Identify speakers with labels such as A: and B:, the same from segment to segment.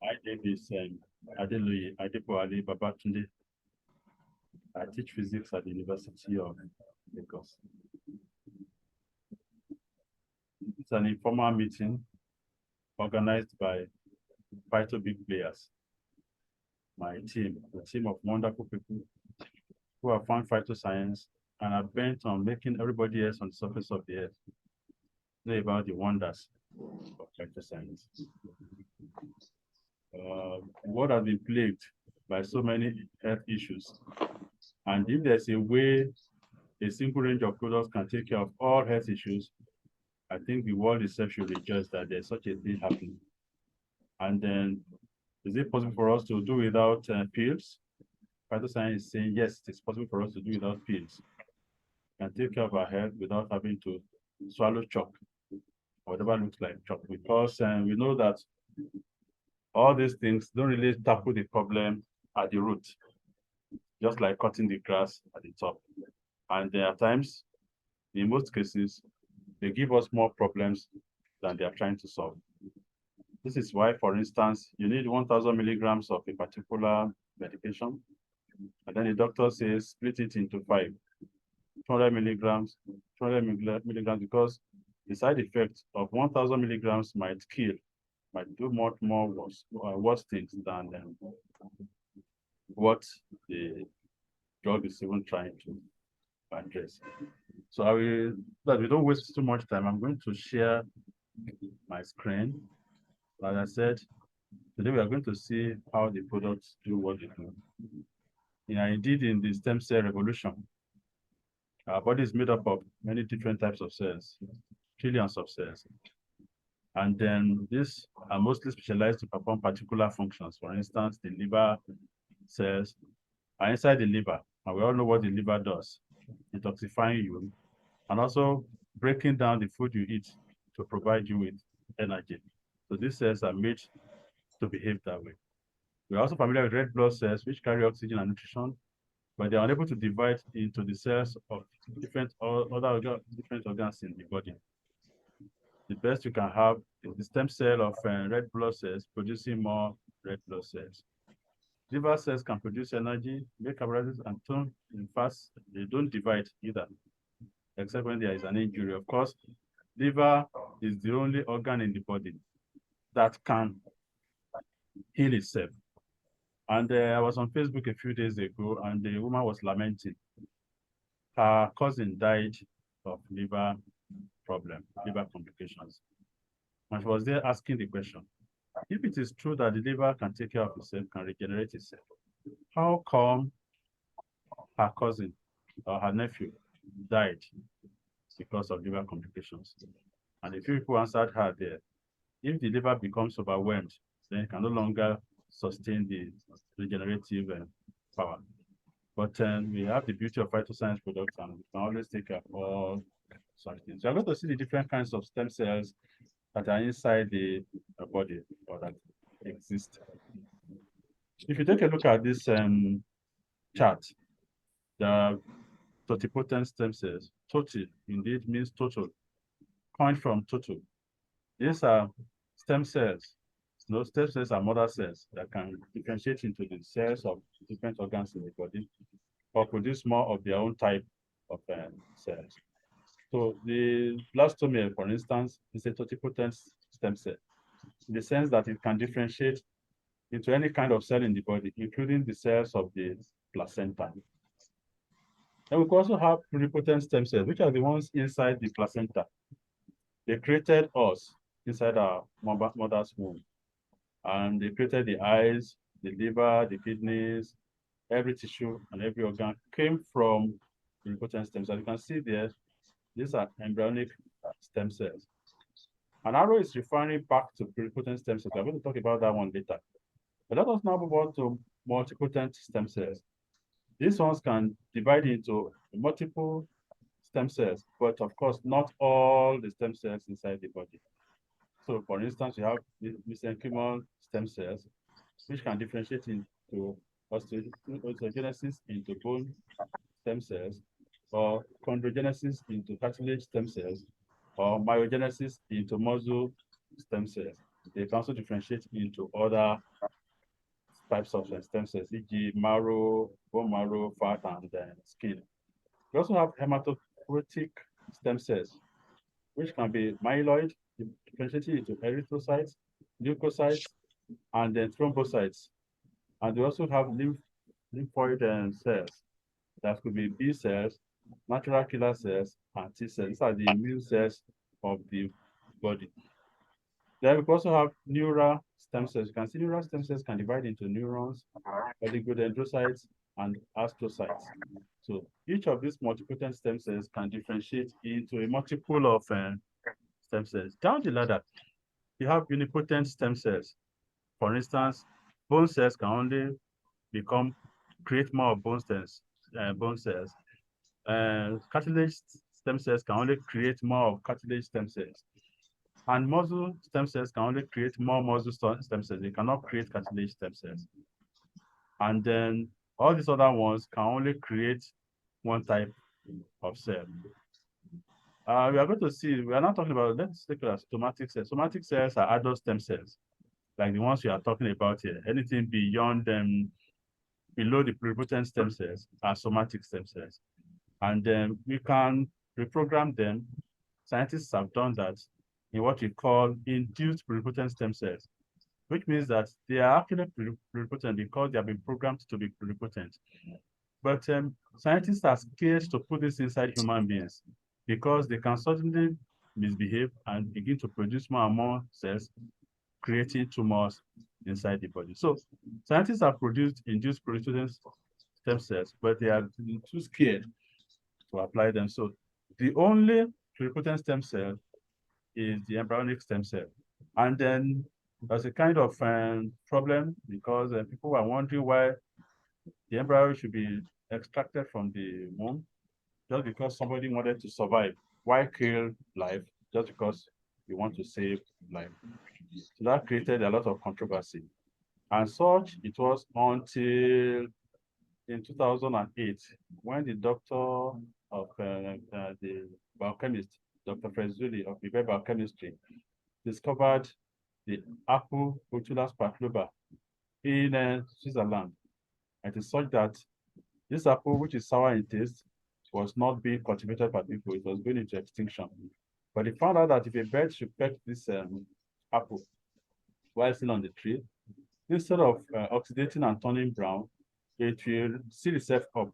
A: My name is Adeloye Ali Babatunde. I teach physics at the University of Lagos. It's an informal meeting organized by Phyto Big Players, my team, a team of wonderful people who have found phytoscience and are bent on making everybody else on the surface of the earth know about the wonders of phytoscience. The world has been plagued by so many health issues, and if there's a way a simple range of products can take care of all health issues, I think the world itself should rejoice that there's such a thing happening. And then, is it possible for us to do without pills? Phytoscience is saying yes, it's possible for us to do without pills. And take care of our health without having to swallow chalk, or whatever looks like chalk, because we know that all these things don't really tackle the problem at the root, just like cutting the grass at the top. And there are times, in most cases, they give us more problems than they are trying to solve. This is why, for instance, you need 1,000 milligrams of a particular medication, and then the doctor says split it into five, 200 milligrams, 200 milligrams, because the side effect of 1,000 milligrams might kill, might do much more worse things than what the drug is even trying to address. So I will, that we don't waste too much time, I'm going to share my screen. Like I said, today we are going to see how the products do what they do. Indeed, in the stem cell revolution, our body is made up of many different types of cells, trillions of cells. And then these are mostly specialized to perform particular functions. For instance, the liver cells are inside the liver, and we all know what the liver does, detoxifying you, and also breaking down the food you eat to provide you with energy. So these cells are made to behave that way. We're also familiar with red blood cells, which carry oxygen and nutrition, but they are unable to divide into the cells of different different organs in the body. The best you can have is the stem cell of red blood cells producing more red blood cells. Liver cells can produce energy, make carbohydrates, and turn in fast. They don't divide either, except when there is an injury. Of course, liver is the only organ in the body that can heal itself. And I was on Facebook a few days ago, and the woman was lamenting. Her cousin died of liver problem, liver complications. And she was there asking the question, if it is true that the liver can take care of itself, can regenerate itself, how come her cousin or her nephew died because of liver complications? And a few people answered her there, if the liver becomes overwhelmed, then it can no longer sustain the regenerative power. But we have the beauty of phytoscience products, and we can always take care of all such things. So I'm going to see the different kinds of stem cells that are inside the body or that exist. If you take a look at this chart, the totipotent stem cells, toti indeed means total, coined from total. These are stem cells. Those stem cells are mother cells that can differentiate into the cells of different organs in the body or produce more of their own type of cells. So the blastome, for instance, is a totipotent stem cell in the sense that it can differentiate into any kind of cell in the body, including the cells of the placenta. And we can also have pluripotent stem cells, which are the ones inside the placenta. They created us inside our mother's womb. And they created the eyes, the liver, the kidneys, every tissue and every organ came from pluripotent stem cells. You can see there, these are embryonic stem cells. An arrow is referring back to pluripotent stem cells. We're going to talk about that one later. But let us now move on to multipotent stem cells. These ones can divide into multiple stem cells, but of course, not all the stem cells inside the body. So, for instance, you have the mesenchymal stem cells, which can differentiate into osteogenesis into bone stem cells, or chondrogenesis into cartilage stem cells, or myogenesis into muscle stem cells. They can also differentiate into other types of stem cells, e.g., marrow, bone marrow, fat, and skin. We also have hematopoietic stem cells, which can be myeloid, differentiated into erythrocytes, leukocytes, and then thrombocytes. And we also have lymphoid cells that could be B cells, natural killer cells, and T cells. These are the immune cells of the body. Then we also have neural stem cells. You can see neural stem cells can divide into neurons, oligodendrocytes, and astrocytes. So each of these multipotent stem cells can differentiate into a multiple of stem cells. Down the ladder, you have unipotent stem cells. For instance, bone cells can only create more bone cells. Cartilage stem cells can only create more of cartilage stem cells. And muscle stem cells can only create more muscle stem cells. They cannot create cartilage stem cells. And then all these other ones can only create one type of cell. We are going to see, we are not talking about, let's take a somatic cells. Somatic cells are adult stem cells, like the ones we are talking about here. Anything beyond them, below the pluripotent stem cells are somatic stem cells. And then we can reprogram them. Scientists have done that in what we call induced pluripotent stem cells, which means that they are actually pluripotent because they have been programmed to be pluripotent. But scientists are scared to put this inside human beings because they can suddenly misbehave and begin to produce more and more cells, creating tumors inside the body. So scientists have produced induced pluripotent stem cells, but they are too scared to apply them. So the only pluripotent stem cell is the embryonic stem cell. And then there's a kind of problem because people are wondering why the embryo should be extracted from the womb just because somebody wanted to survive. Why kill life just because you want to save life? So that created a lot of controversy. And such it was until in 2008 when the doctor of the biochemist, Dr. Frezzuli of the biochemistry, discovered the apple Botulus pacluba in Switzerland. It is such that this apple, which is sour in taste, was not being cultivated by people. It was going into extinction. But they found out that if a bird should peck this apple while still on the tree, instead of oxidating and turning brown, it will seal itself up.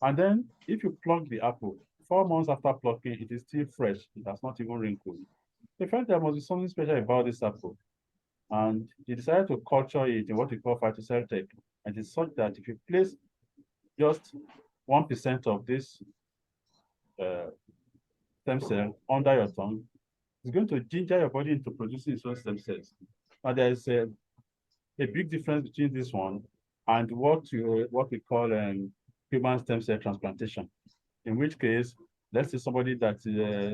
A: And then if you pluck the apple, 4 months after plucking, it is still fresh. It has not even wrinkled. They felt there must be something special about this apple. And they decided to culture it in what we call phytoscience. And it's such that if you place just 1% of this uh, stem cell under your tongue, it's going to ginger your body into producing its own stem cells. Now there's a big difference between this one and what we call human stem cell transplantation. In which case, let's say somebody that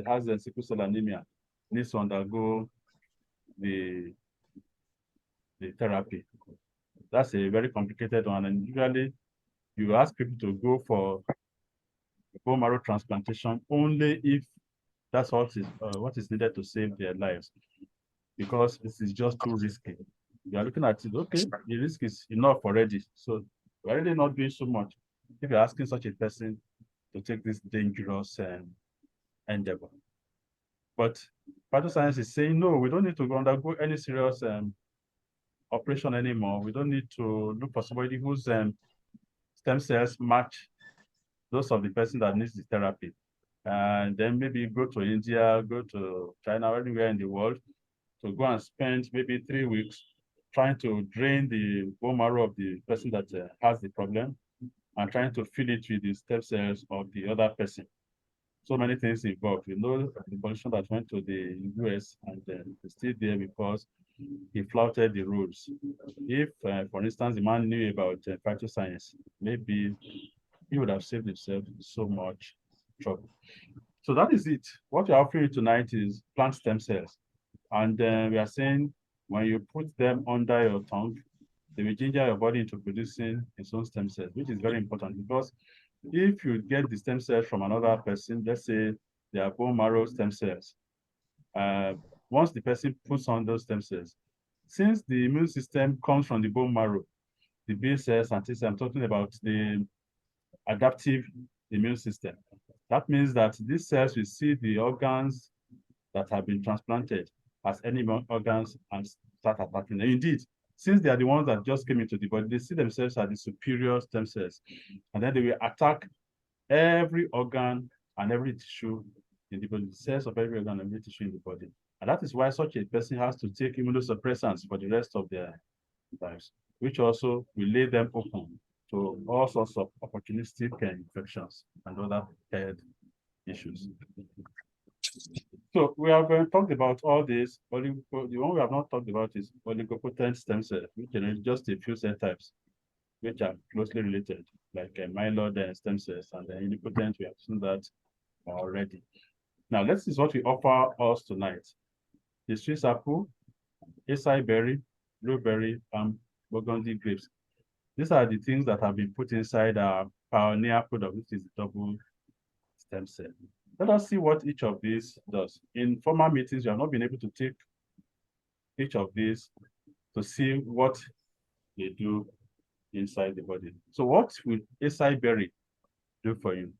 A: has a sickle cell anemia needs to undergo the therapy. That's a very complicated one, and usually you ask people to go for bone marrow transplantation only if that's what is needed to save their lives, because this is just too risky. You are looking at it, okay, the risk is enough already, so we're really not doing so much if you're asking such a person to take this dangerous endeavor. But Phytoscience is saying, no, we don't need to undergo any serious operation anymore. We don't need to look for somebody whose stem cells match those of the person that needs the therapy. And then maybe go to India, go to China, anywhere in the world, to go and spend maybe 3 weeks trying to drain the bone marrow of the person that has the problem and trying to fill it with the stem cells of the other person. So many things involved. You know, the politician that went to the US and is still there because he flouted the rules. If, for instance, the man knew about phytoscience, maybe he would have saved himself so much trouble. So that is it. What we're offering tonight is plant stem cells. And we are saying when you put them under your tongue, they will ginger your body into producing its own stem cells, which is very important because if you get the stem cells from another person, let's say they are bone marrow stem cells, once the person puts on those stem cells. Since the immune system comes from the bone marrow, the B cells and T cells, I'm talking about the adaptive immune system. That means that these cells will see the organs that have been transplanted as any organs and start attacking them. Indeed, since they are the ones that just came into the body, they see themselves as the superior stem cells. And then they will attack every organ and every tissue in the body, the cells of every organ and every tissue in the body. And that is why such a person has to take immunosuppressants for the rest of their lives, which also will lay them open to all sorts of opportunistic infections and other health issues. So we have talked about all this. The one we have not talked about is oligopotent stem cells, which are just a few cell types, which are closely related, like myeloid stem cells, and the unipotent. We have seen that already. Now, let's see what we offer us tonight. The Swiss apple, acai berry, blueberry, and burgundy grapes. These are the things that have been put inside our pioneer product, which is the double stem cell. Let us see what each of these does. In former meetings, you have not been able to take each of these to see what they do inside the body. So what will acai berry do for you?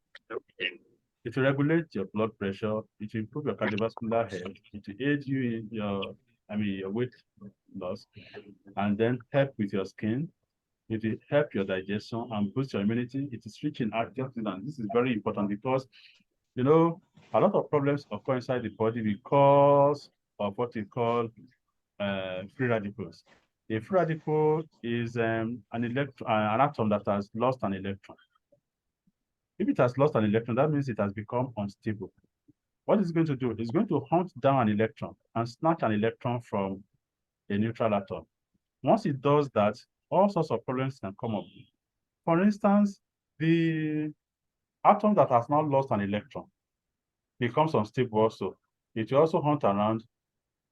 A: It will regulate your blood pressure. It will improve your cardiovascular health. It will aid you in your weight loss, and then help with your skin. It will help your digestion and boost your immunity. It is rich in antioxidants. This is very important because, a lot of problems occur inside the body because of what we call free radicals. A free radical is an atom that has lost an electron. If it has lost an electron, that means it has become unstable. What it's going to do is going to hunt down an electron and snatch an electron from a neutral atom. Once it does that, all sorts of problems can come up. For instance, the atom that has now lost an electron becomes unstable also. It will also hunt around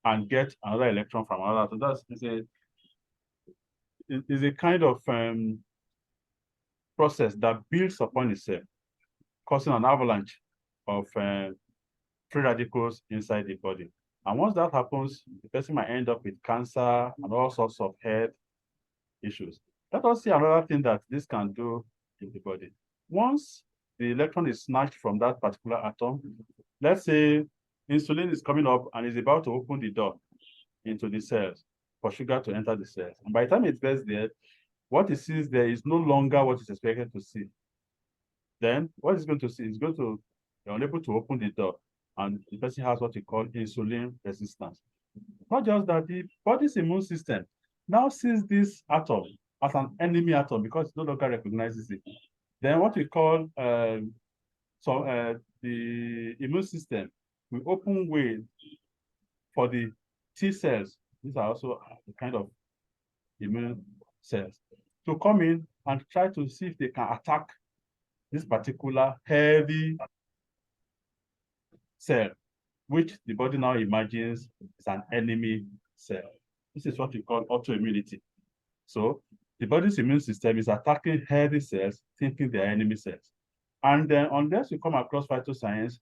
A: and get another electron from another atom. That's a kind of process that builds upon itself, causing an avalanche of free radicals inside the body. And once that happens, the person might end up with cancer and all sorts of health issues. Let us see another thing that this can do in the body. Once the electron is snatched from that particular atom, let's say insulin is coming up and is about to open the door into the cells for sugar to enter the cells. And by the time it gets there, what it sees there is no longer what it's expected to see. Then what it's going to see is going to be unable to open the door, and the person has what we call insulin resistance. Not just that, the body's immune system now sees this atom as an enemy atom because it no longer recognizes it. Then what we call the immune system will open way for the T cells. These are also the kind of immune cells to come in and try to see if they can attack this particular heavy cell, which the body now imagines is an enemy cell. This is what we call autoimmunity. So the body's immune system is attacking healthy cells, thinking they are enemy cells. And then unless you come across phytoscience,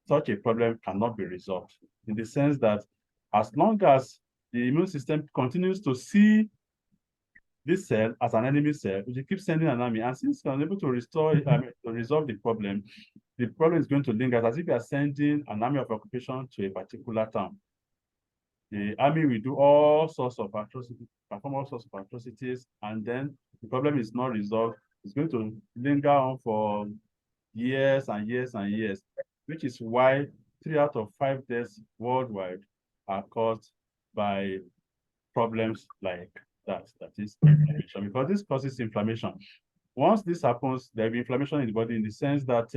A: such a problem cannot be resolved, in the sense that as long as the immune system continues to see this cell as an enemy cell, which you keep sending an army, and since you're unable to resolve the problem is going to linger, as if you are sending an army of occupation to a particular town. The army will do all sorts of atrocities, perform all sorts of atrocities, and then the problem is not resolved. It's going to linger on for years and years and years, which is why 3 out of 5 deaths worldwide are caused by problems like that is inflammation, because this causes inflammation. Once this happens, there will be inflammation in the body, in the sense that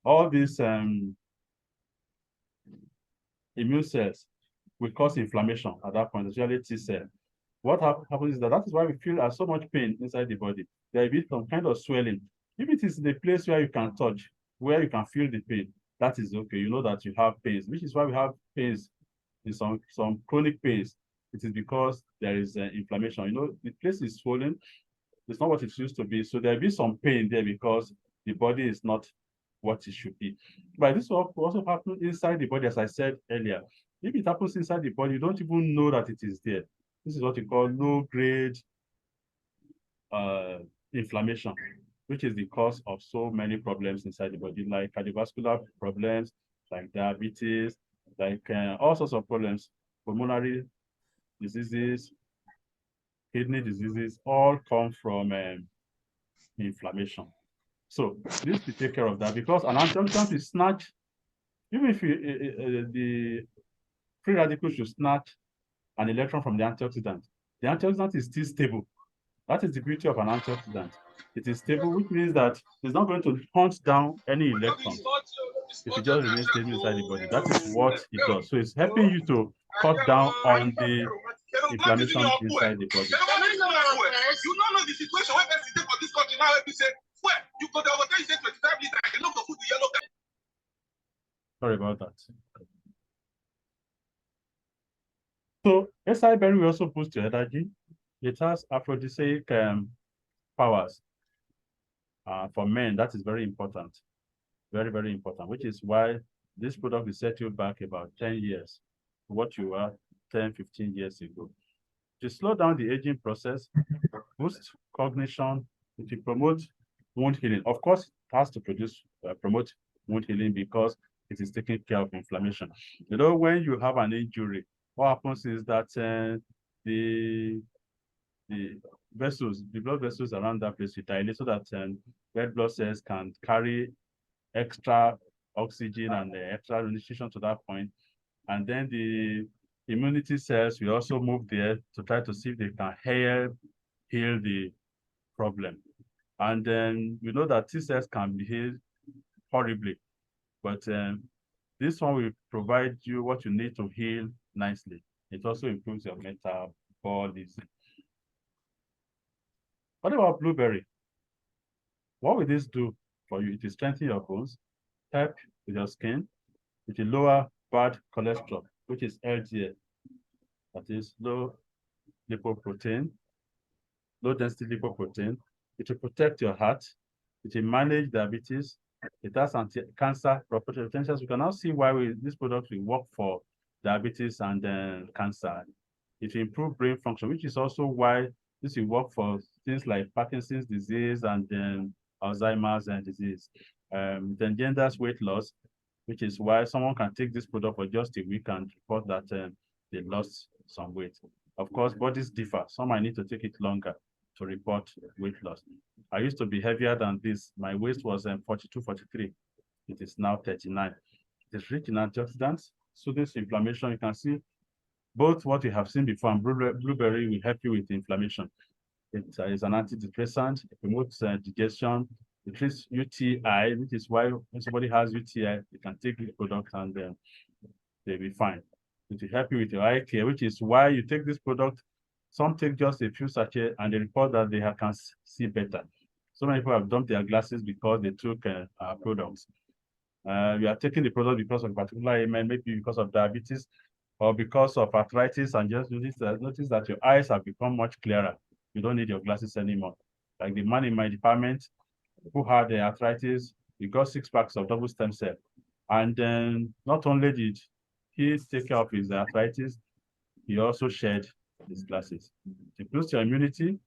A: all these immune cells will cause inflammation at that point, especially T cell. What happens is that is why we feel so much pain inside the body. There will be some kind of swelling. If it is the place where you can touch, where you can feel the pain, that is okay. You know that you have pains, which is why we have pains in some chronic pains. It is because there is inflammation. The place is swollen. It's not what it used to be. So there will be some pain there because the body is not what it should be. But this will also happen inside the body, as I said earlier. If it happens inside the body, you don't even know that it is there. This is what we call low-grade inflammation, which is the cause of so many problems inside the body, like cardiovascular problems, like diabetes, like all sorts of problems, pulmonary diseases, kidney diseases, all come from inflammation. So this will take care of that, because an antioxidant will snatch, even if the free radical should snatch an electron from the antioxidant is still stable. That is the beauty of an antioxidant. It is stable, which means that it's not going to hunt down any electron. If it just remains stable inside the body, that is what it does. So it's helping you to cut down on the inflammation inside the body. You don't know the situation when person for this country now. If you say, well, you go there, you say 25 liters, you know, go put the yellow. Sorry about that. So acai berry will also boost your energy. It has aphrodisiac powers. For men, that is very important. Very, very important, which is why this product will set you back about 10 years, what you were 10, 15 years ago. To slow down the aging process, boost cognition, to promote wound healing. Of course, it has to promote wound healing because it is taking care of inflammation. You know, when you have an injury, what happens is that the blood vessels around that place will dilate so that red blood cells can carry extra oxygen and extra nutrition to that point. And then the immunity cells will also move there to try to see if they can heal the problem. And then we know that T cells can behave horribly, but this one will provide you what you need to heal nicely. It also improves your metabolism. What about blueberry? What will this do for you? It will strengthen your bones, help with your skin, it will lower bad cholesterol, which is LDL, that is low lipoprotein, low density lipoprotein. It will protect your heart. It will manage diabetes. It has anti-cancer potentials. We can now see why this product will work for diabetes and cancer. It will improve brain function, which is also why this will work for things like Parkinson's disease and Alzheimer's disease. Then genders weight loss, which is why someone can take this product for just a week and report that they lost some weight. Of course, bodies differ. Some might need to take it longer to report weight loss. I used to be heavier than this. My waist was 42, 43. It is now 39. It is rich in antioxidants, soothes inflammation. You can see both what we have seen before, and blueberry will help you with inflammation. It is an antidepressant. It promotes digestion. It treats UTI, which is why when somebody has UTI, you can take this product and they'll be fine. It will help you with your eye care, which is why you take this product. Some take just a few sachets and they report that they can see better. So many people have dumped their glasses because they took our products. You are taking the product because of a particular ailment, maybe because of diabetes or because of arthritis, and just notice that your eyes have become much clearer. You don't need your glasses anymore. Like the man in my department who had arthritis, he got 6 packs of double stem cell. And then not only did he take care of his arthritis, he also shed his glasses. To boost your immunity,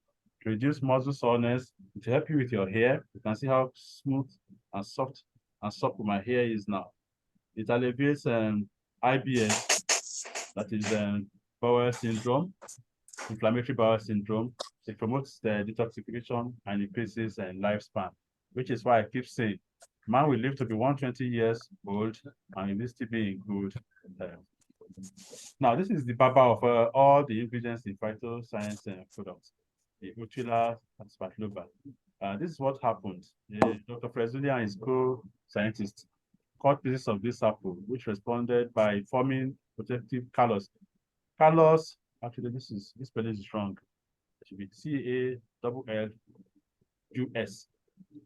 A: to reduce muscle soreness, to help you with your hair. You can see how smooth and soft and supple my hair is now. It alleviates IBS, that is bowel syndrome, inflammatory bowel syndrome. It promotes the detoxification and increases lifespan, which is why I keep saying, man will live to be 120 years old and he needs to be in good health. Now, this is the baba of all the ingredients in Phytoscience products, the Utila and Spatloba. This is what happened. Dr. Frezulia and his co-scientists caught pieces of this apple, which responded by forming protective callus. Callus, actually, this spelling is wrong. It should be CALLUS.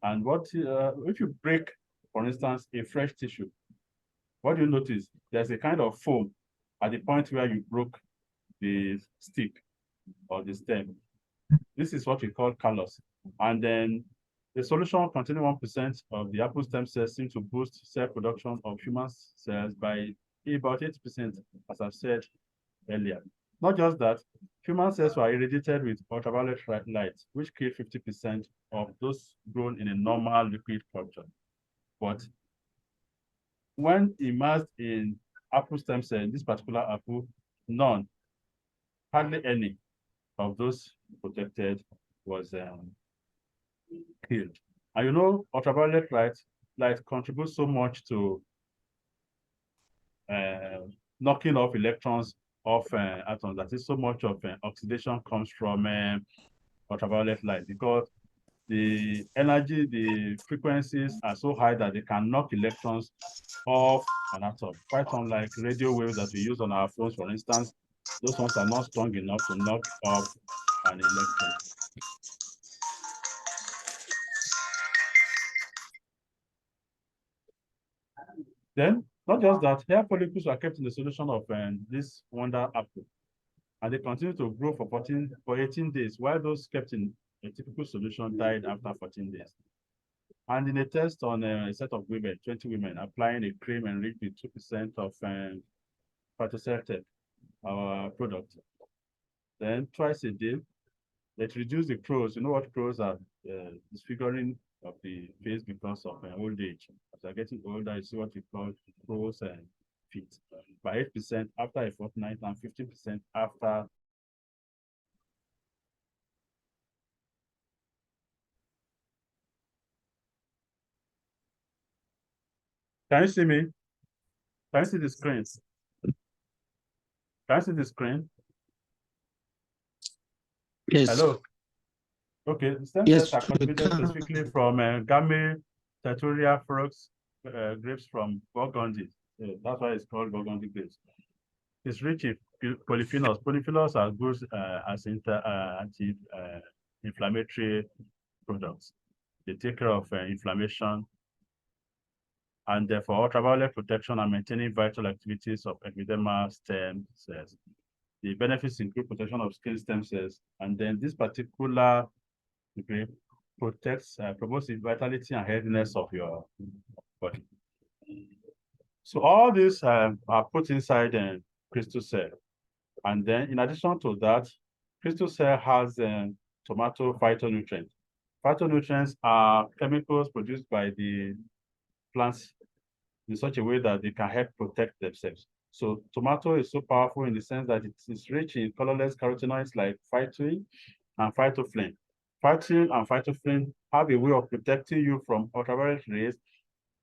A: And what if you break, for instance, a fresh tissue? What do you notice? There's a kind of foam at the point where you broke the stick or the stem. This is what we call callus. And then The solution containing 1% of the apple stem cells seems to boost cell production of human cells by about 80%, as I've said earlier. Not just that, human cells were irradiated with ultraviolet light, which killed 50% of those grown in a normal liquid culture. But when immersed in apple stem cell, this particular apple, none, hardly any of those protected was killed. And you know, ultraviolet light contributes so much to uh, knocking off electrons off atoms. That is, so much of oxidation comes from ultraviolet light because the energy, the frequencies are so high that they can knock electrons off an atom. Quite unlike radio waves that we use on our phones, for instance, those ones are not strong enough to knock off an electron. Then, not just that, hair follicles are kept in the solution of this wonder apple, and they continue to grow for 18 days, while those kept in a typical solution died after 14 days. And in a test on a set of women, 20 women, applying a cream enriched with 2% of Phytoscience, our product, then twice a day, it reduced the crows. You know what crows are? Disfiguring of the face because of old age. As you're getting older, you see what we call crows and feet by 8% after a fortnight and 15% after. Can you see me? Can you see the screen? Can you see the screen?
B: Yes.
A: Hello. Okay, the stem cells
B: Yes,
A: are
B: we
A: cultivated
B: can.
A: specifically from Gamay Tertulia frogs grapes from Burgundy. That's why it's called Burgundy grapes. It's rich in polyphenols. Polyphenols are good as anti-inflammatory products. They take care of inflammation and therefore ultraviolet protection and maintaining vital activities of epidermal stem cells. The benefits include protection of skin stem cells, and then this particular grape protects, promotes the vitality and healthiness of your body. So all these are put inside a crystal cell. And then in addition to that, crystal cell has tomato phytonutrients. Phytonutrients are chemicals produced by the plants in such a way that they can help protect themselves. So tomato is so powerful in the sense that it is rich in colorless carotenoids like phytoin and phytoflavonoids. Phytoin and phytoflavonoids have a way of protecting you from ultraviolet rays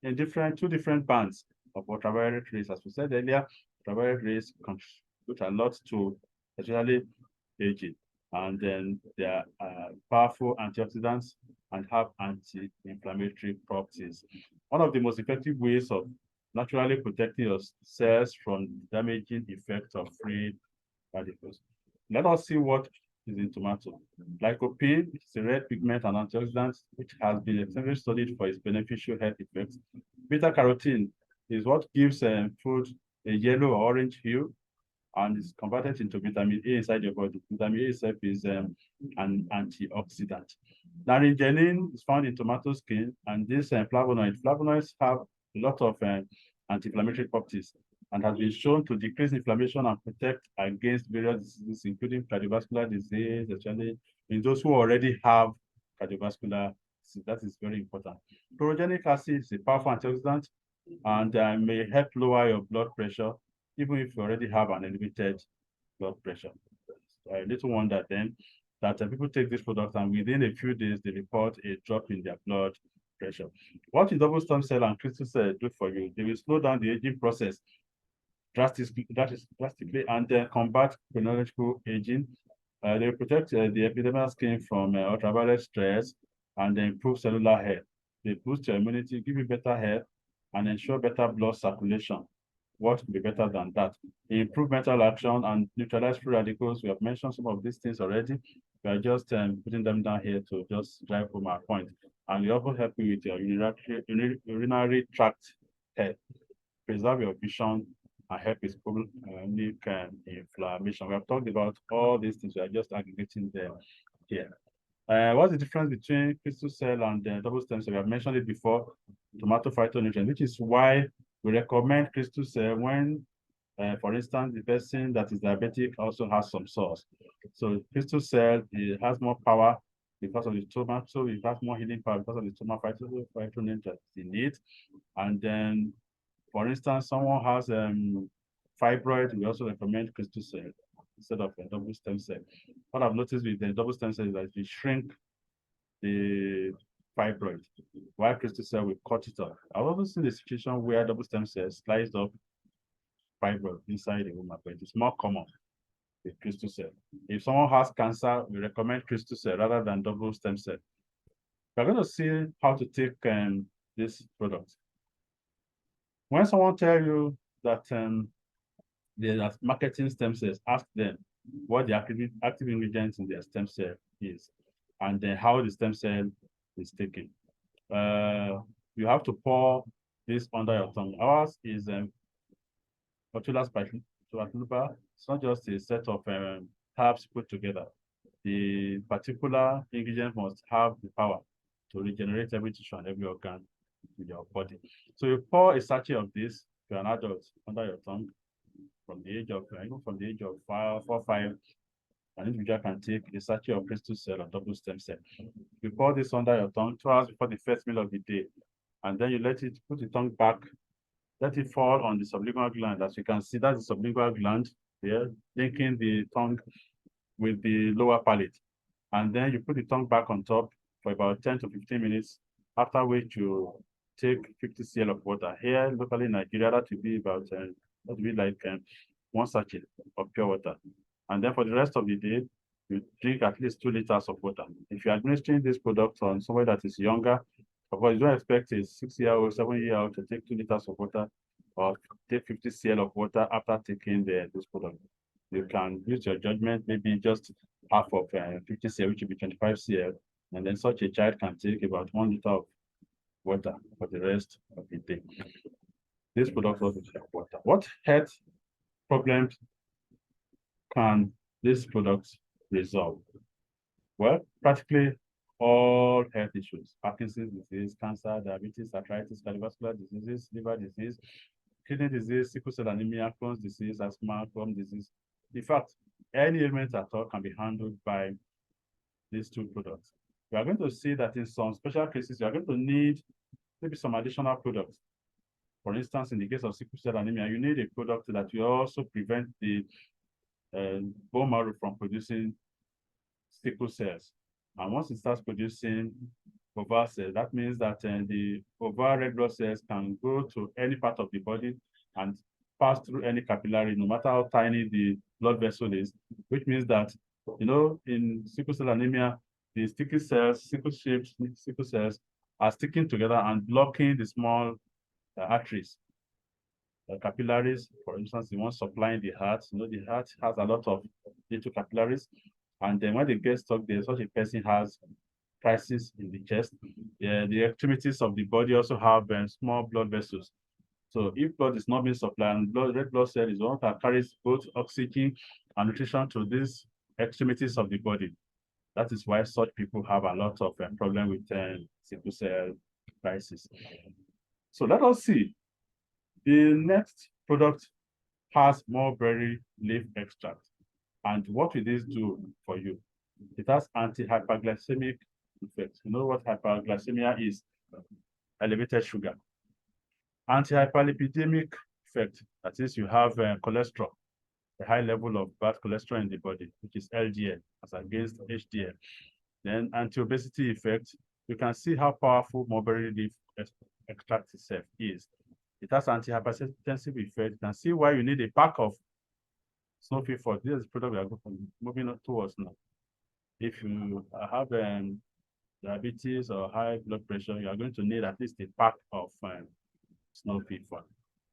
A: in two different bands of ultraviolet rays. As we said earlier, ultraviolet rays contribute a lot to especially aging. And then they are powerful antioxidants and have anti-inflammatory properties. One of the most effective ways of naturally protecting your cells from damaging effects of free radicals. Let us see what is in tomato. Lycopene is a red pigment and antioxidant which has been extensively studied for its beneficial health effects. Beta carotene is what gives food a yellow or orange hue and is converted into vitamin A inside your body. Vitamin A itself is an antioxidant. Naringenin is found in tomato skin, and this flavonoids have a lot of anti-inflammatory properties and has been shown to decrease inflammation and protect against various diseases, including cardiovascular disease, especially in those who already have cardiovascular disease. That is very important. Chlorogenic acid is a powerful antioxidant and may help lower your blood pressure, even if you already have an elevated blood pressure. A little wonder then that people take this product and within a few days they report a drop in their blood pressure. What will double stem cell and crystal cell do for you? They will slow down the aging process drastically and combat chronological aging. They protect the epidermal skin from ultraviolet stress and they improve cellular health. They boost your immunity, give you better health, and ensure better blood circulation. What could be better than that? They improve mental action and neutralize free radicals. We have mentioned some of these things already. We are just putting them down here to just drive home our point. And we also help you with your urinary tract health, preserve your vision, and help with chronic inflammation. We have talked about all these things. We are just aggregating them here. What's the difference between crystal cell and double stem cell? We have mentioned it before, tomato phytonutrient, which is why we recommend crystal cell when, for instance, the person that is diabetic also has some source. So crystal cell, it has more power because of the tomato, it has more healing power because of the tomato phytonutrient in it. And then, for instance, someone has fibroid, we also recommend crystal cell instead of a double stem cell. What I've noticed with the double stem cell is that they shrink the fibroid, while crystal cell will cut it off. I've also seen a situation where double stem cells sliced up fibroid inside the woman, but it's more common with crystal cell. If someone has cancer, we recommend crystal cell rather than double stem cell. We're going to see how to take this product. When someone tells you that they are marketing stem cells, ask them what the active ingredient in their stem cell is, and then how the stem cell is taken. You have to pour this under your tongue. Ours is Botula spatula. It's not just a set of herbs put together. The particular ingredient must have the power to regenerate every tissue and every organ in your body. So you pour a sachet of this to an adult under your tongue from the age of, even from the age of 5, an individual can take a sachet of crystal cell or double stem cell. You pour this under your tongue 2 hours before the first meal of the day, and then you let it, put the tongue back, let it fall on the sublingual gland. As you can see, that's the sublingual gland here, linking the tongue with the lower palate. And then you put the tongue back on top for about 10 to 15 minutes, after which you take 50 cl of water. Here, locally in Nigeria, that will be about, that will be like 1 sachet of pure water. And then for the rest of the day, you drink at least 2 liters of water. If you're administering this product on somebody that is younger, of course, you don't expect a 6-year-old, 7-year-old to take 2 liters of water or take 50 cl of water after taking this product. You can use your judgment, maybe just half of 50 cl, which will be 25 cl, and then such a child can take about 1 liter of water for the rest of the day. This product also is like water. What health problems can this product resolve? Well, practically all health issues: Parkinson's disease, cancer, diabetes, arthritis, cardiovascular diseases, liver disease, kidney disease, sickle cell anemia, Crohn's disease, asthma, Crohn's disease. In fact, any ailment at all can be handled by these 2 products. We are going to see that in some special cases, you are going to need maybe some additional products. For instance, in the case of sickle cell anemia, you need a product that will also prevent the bone marrow from producing sickle cells. And once it starts producing ovar cells, that means that the ovar red blood cells can go to any part of the body and pass through any capillary, no matter how tiny the blood vessel is, which means that, in sickle cell anemia, the sticky cells, sickle-shaped sickle cells, are sticking together and blocking the small arteries. Capillaries, for instance, the one supplying the heart. The heart has a lot of little capillaries, and then when they get stuck there, such a person has crisis in the chest. The extremities of the body also have small blood vessels. So if blood is not being supplied, and red blood cell is one that carries both oxygen and nutrition to these extremities of the body. That is why such people have a lot of problem with sickle cell crisis. So let us see. The next product has mulberry leaf extract. And what will this do for you? It has anti-hyperglycemic effect. You know what hyperglycemia is? Elevated sugar. Anti-hyperlipidemic effect. That is, you have cholesterol, a high level of bad cholesterol in the body, which is LDL, as against HDL. Then anti-obesity effect. You can see how powerful mulberry leaf extract itself is. It has anti-hypertensive effect. You can see why you need a pack of Snow-Free for this product we are moving towards now. If you have diabetes or high blood pressure, you are going to need at least a pack of Snow-Free.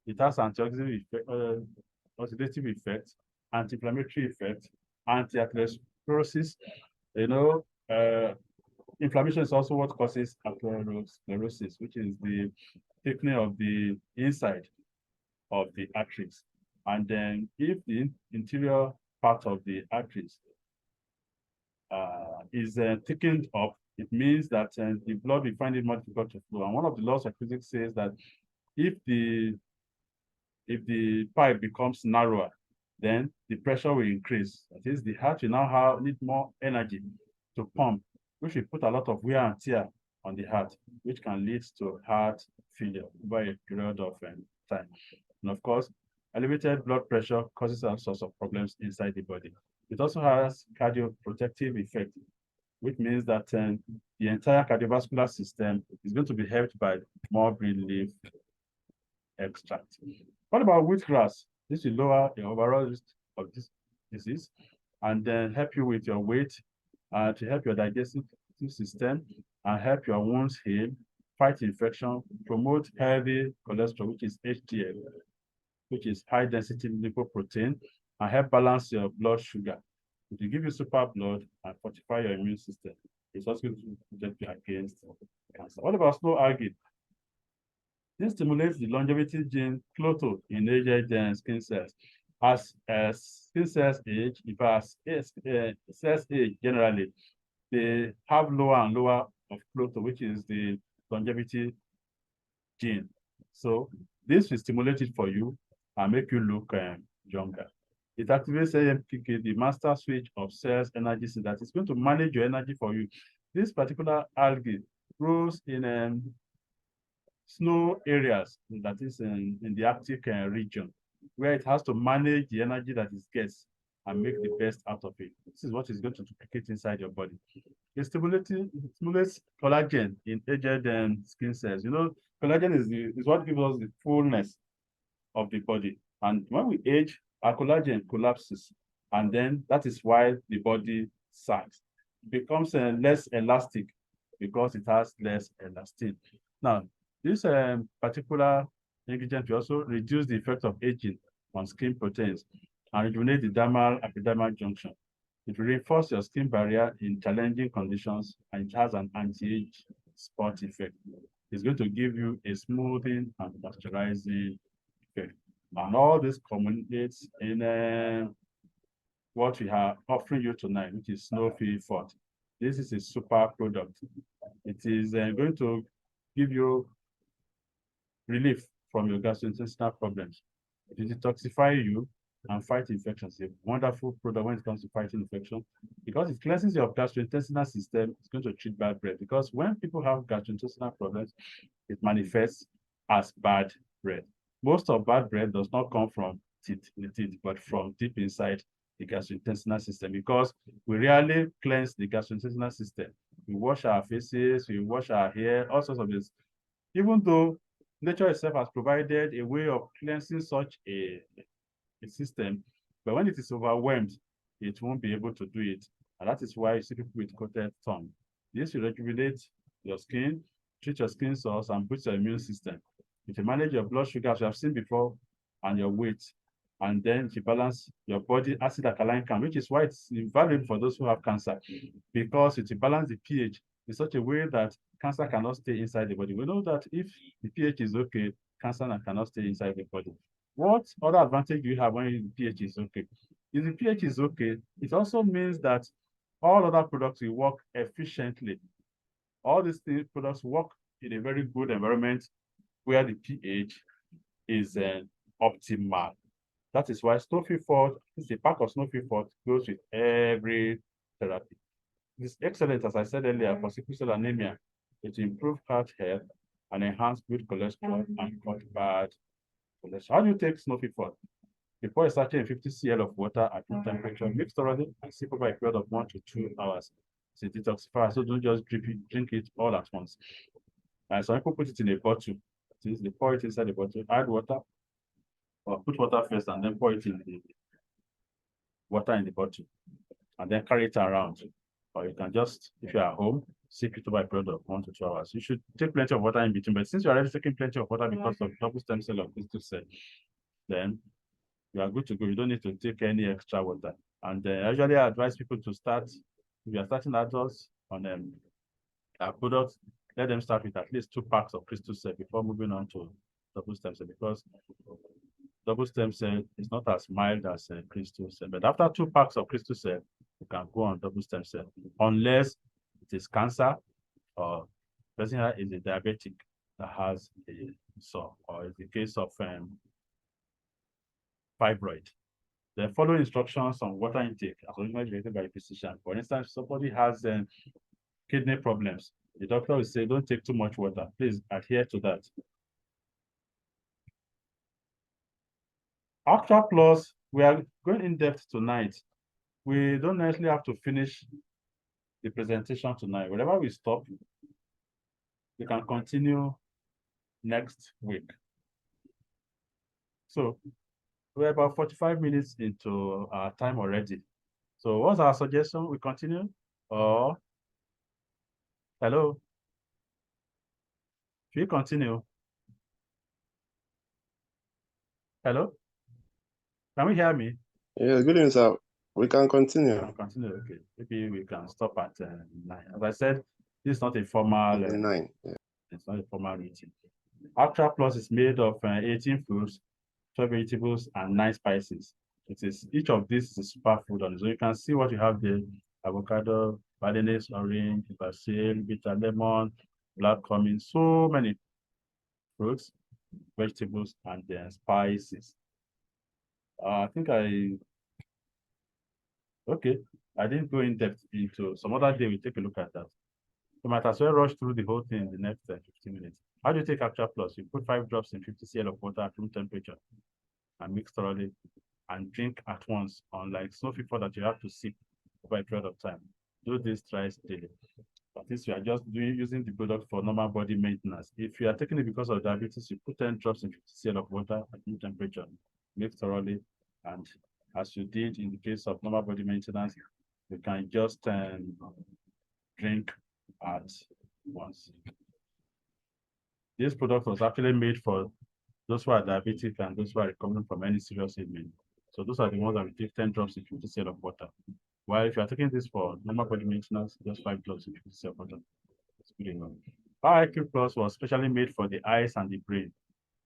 A: It has antioxidant effect, oxidative effect, anti-inflammatory effect, anti-atherosclerosis. Inflammation is also what causes atherosclerosis, which is the thickening of the inside of the arteries. And then if the interior part of the arteries is thickened up, it means that the blood will find it more difficult to flow. And one of the laws of physics says that if the pipe becomes narrower, then the pressure will increase. That is, the heart will now need more energy to pump, which will put a lot of wear and tear on the heart, which can lead to heart failure over a period of time. And of course, elevated blood pressure causes all sorts of problems inside the body. It also has cardioprotective effect, which means that the entire cardiovascular system is going to be helped by more green leaf extract. What about wheatgrass? This will lower the overall risk of this disease and then help you with your weight to help your digestive system and help your wounds heal, fight infection, promote healthy cholesterol, which is HDL, which is high density lipoprotein, and help balance your blood sugar. It will give you super blood and fortify your immune system. It's also going to protect you against cancer. What about snow algae? This stimulates the longevity gene clotho in aged skin cells. As skin cells age, if as cells age generally, they have lower and lower of clotho, which is the longevity gene. So this will stimulate it for you and make you look younger. It activates AMPK, the master switch of cells energy so that it's going to manage your energy for you. This particular algae grows in snow areas, that is in the Arctic region, where it has to manage the energy that it gets and make the best out of it. This is what is going to duplicate inside your body. It stimulates collagen in aged skin cells. You know, collagen is what gives us the fullness of the body. And when we age, our collagen collapses. And then that is why the body sags. It becomes less elastic because it has less elastin. Now, this particular ingredient will also reduce the effect of aging on skin proteins and rejuvenate the dermal epidermal junction. It will reinforce your skin barrier in challenging conditions, and it has an anti-age spot effect. It's going to give you a smoothing and moisturizing effect. And all this culminates in what we are offering you tonight, which is Snow-Free Fort. This is a super product. It is going to give you relief from your gastrointestinal problems. It will detoxify you and fight infections. It's a wonderful product when it comes to fighting infection because it cleanses your gastrointestinal system. It's going to treat bad breath because when people have gastrointestinal problems, it manifests as bad breath. Most of bad breath does not come from the teeth, but from deep inside the gastrointestinal system because we rarely cleanse the gastrointestinal system. We wash our faces, we wash our hair, all sorts of this. Even though nature itself has provided a way of cleansing such a system, but when it is overwhelmed, it won't be able to do it. And that is why you see people with coated tongue. This will regulate your skin, treat your skin sores, and boost your immune system. It will manage your blood sugar, as we have seen before, and your weight. And then to balance your body acid alkaline count, which is why it's invaluable for those who have cancer, because it will balance the pH in such a way that cancer cannot stay inside the body. We know that if the pH is okay, cancer cannot stay inside the body. What other advantage do you have when the pH is okay? If the pH is okay, it also means that all other products will work efficiently. All these products work in a very good environment where the pH is optimal. That is why Snow-Free Fort, this is a pack of Snow-Free Fort, goes with every therapy. It's excellent, as I said earlier, for sickle cell anemia. It improves heart health and enhance good cholesterol and cut bad cholesterol. How do you take Snow-Free Fort? Before starting 50 cl of water at room temperature, mix thoroughly and sip over a period of 1 to 2 hours. It's a detoxifier, so don't just drink it all at once. And some people put it in a bottle. They pour it inside the bottle, add water, or put water first and then pour it in the water in the bottle, and then carry it around. Or you can just, if you're at home, sip it over a period of 1 to 2 hours. You should take plenty of water in between, but since you're already taking plenty of water because of double stem cell or crystal cell, then you are good to go. You don't need to take any extra water. And I usually advise people to start, if you are starting adults on our products, let them start with at least 2 packs of crystal cell before moving on to double stem cell, because double stem cell is not as mild as crystal cell. But after 2 packs of crystal cell, you can go on double stem cell, unless it is cancer or person is a diabetic that has a so, or it's the case of fibroid. Then follow instructions on water intake as originally directed by the physician. For instance, if somebody has kidney problems, the doctor will say, don't take too much water. Please adhere to that. Ultra Plus, we are going in depth tonight. We don't necessarily have to finish the presentation tonight. Wherever we stop, we can continue next week. So we're about 45 minutes into our time already. So what's our suggestion? We continue or hello? Should we continue? Hello? Can we hear me?
B: Yeah, good news, sir. We can continue.
A: Can continue. Okay. Maybe we can stop at 9. As I said, this is not a formal.
B: 9. Yeah.
A: It's not a formal meeting. Ultra Plus is made of 18 fruits, 12 vegetables, and 9 spices. It is each of these is a superfood on it. So you can see what you have there: avocado, bananas, orange, basil, bitter lemon, black cumin, so many fruits, vegetables, and then spices. I think okay. I didn't go in depth into some other day. We take a look at that. You might as well rush through the whole thing in the next 15 minutes. How do you take Ultra Plus? You put 5 drops in 50 cl of water at room temperature and mix thoroughly and drink at once, unlike snow fever that you have to sip over a period of time. Do this thrice daily. But this you are just using the product for normal body maintenance. If you are taking it because of diabetes, you put 10 drops in 50 cl of water at room temperature, mix thoroughly, and as you did in the case of normal body maintenance, you can just drink at once. This product was actually made for those who are diabetic and those who are recovering from any serious ailment. So those are the ones that we take 10 drops in 50 cl of water. While if you are taking this for normal body maintenance, just 5 drops in 50 cl of water. It's good enough. IQ Plus was specially made for the eyes and the brain.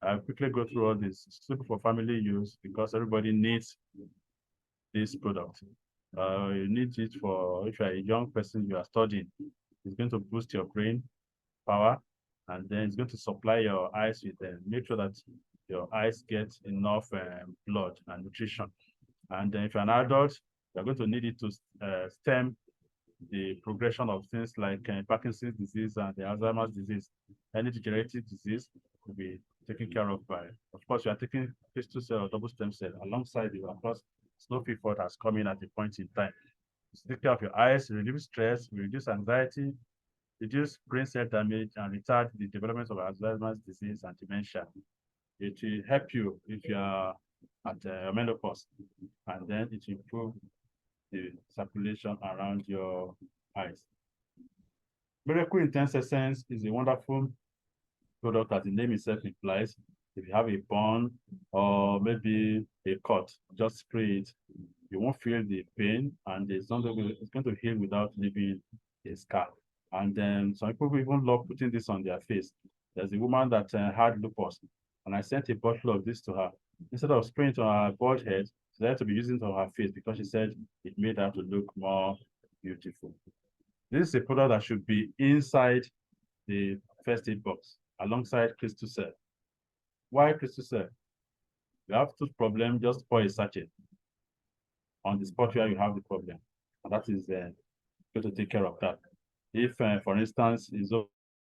A: I'll quickly go through all this. It's super for family use because everybody needs this product. You need it for if you're a young person, you are studying. It's going to boost your brain power, and then it's going to supply your eyes with make sure that your eyes get enough blood and nutrition. And then if you're an adult, you're going to need it to stem the progression of things like Parkinson's disease and the Alzheimer's disease. Any degenerative disease will be taken care of by, of course, you are taking crystal cell or double stem cell alongside you. Of course, snow fever has come in at a point in time. To take care of your eyes, reduce stress, reduce anxiety, reduce brain cell damage, and retard the development of Alzheimer's disease and dementia. It will help you if you are at menopause, and then it will improve the circulation around your eyes. Miracle Intense Essence is a wonderful product, as the name itself implies. If you have a burn or maybe a cut, just spray it. You won't feel the pain, and it's going to heal without leaving a scar. And then some people even love putting this on their face. There's a woman that had lupus, and I sent a bottle of this to her. Instead of spraying it on her bald head, she had to be using it on her face because she said it made her to look more beautiful. This is a product that should be inside the first aid box alongside crystal cell. Why crystal cell? You have tooth problem, just pour a sachet on the spot where you have the problem, and that is going to take care of that. If, for instance, it's